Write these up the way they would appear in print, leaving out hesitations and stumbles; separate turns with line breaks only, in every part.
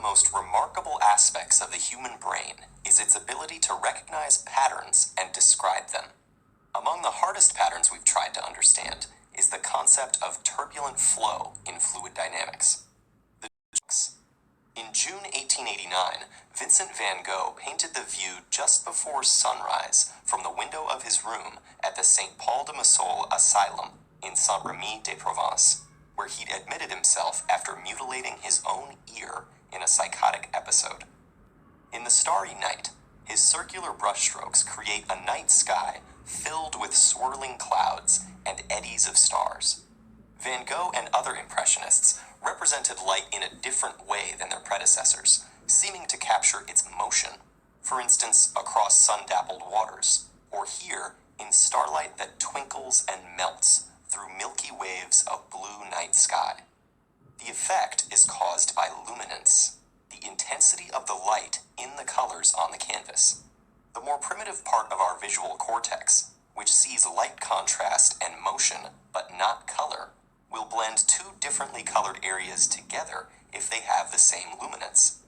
most remarkable aspects of the human brain is its ability to recognize patterns and describe them. Among the hardest patterns we've tried to understand is the concept of turbulent flow in fluid dynamics. In June 1889, Vincent van Gogh painted the view just before sunrise from the window of his room at the St. Paul de Massol Asylum in Saint-Rémy-de-Provence, where he'd admitted himself after mutilating his own ear in a psychotic episode. In the starry night, his circular brushstrokes create a night sky filled with swirling clouds and eddies of stars. Van Gogh and other Impressionists represented light in a different way than their predecessors, seeming to capture its motion, for instance, across sun-dappled waters, or here in starlight that twinkles and melts through milky waves of blue night sky. The effect is caused by luminance, the intensity of the light in the colors on the canvas. The more primitive part of our visual cortex, which sees light contrast and motion but not color, will blend two differently colored areas together if they have the same luminance.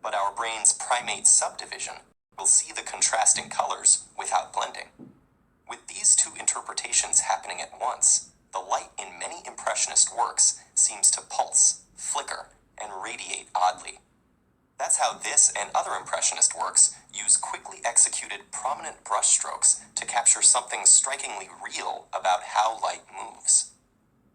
But our brain's primate subdivision will see the contrasting colors without blending. With these two interpretations happening at once, the light in many Impressionist works seems to pulse, flicker, and radiate oddly. That's how this and other Impressionist works use quickly executed prominent brushstrokes to capture something strikingly real about how light moves.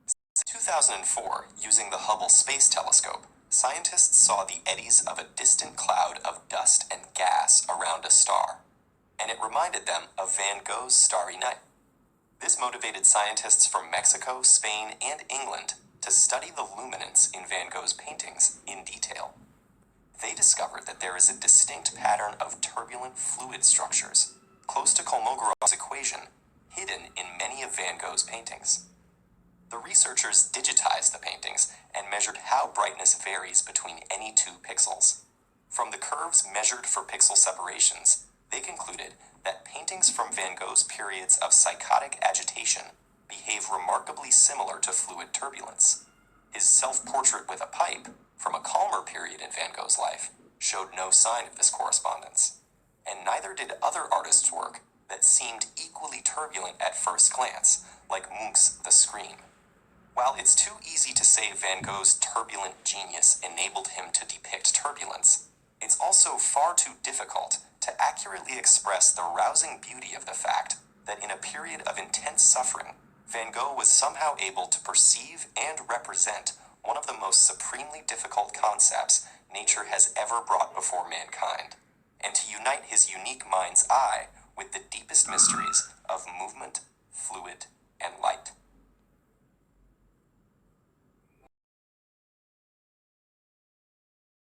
In 2004, using the Hubble Space Telescope, scientists saw the eddies of a distant cloud of dust and gas around a star, and it reminded them of Van Gogh's Starry Night. This motivated scientists from Mexico, Spain, and England to study the luminance in Van Gogh's paintings in detail. They discovered that there is a distinct pattern of turbulent fluid structures, close to Kolmogorov's equation, hidden in many of Van Gogh's paintings. The researchers digitized the paintings and measured how brightness varies between any two pixels. From the curves measured for pixel separations, they concluded that paintings from Van Gogh's periods of psychotic agitation behave remarkably similar to fluid turbulence. His self-portrait with a pipe, from a calmer period in Van Gogh's life, showed no sign of this correspondence, and neither did other artists' work that seemed equally turbulent at first glance, like Munch's The Scream. While it's too easy to say Van Gogh's turbulent genius enabled him to depict turbulence, it's also far too difficult to accurately express the rousing beauty of the fact that in a period of intense suffering, Van Gogh was somehow able to perceive and represent one of the most supremely difficult concepts nature has ever brought before mankind, and to unite his unique mind's eye with the deepest mysteries of movement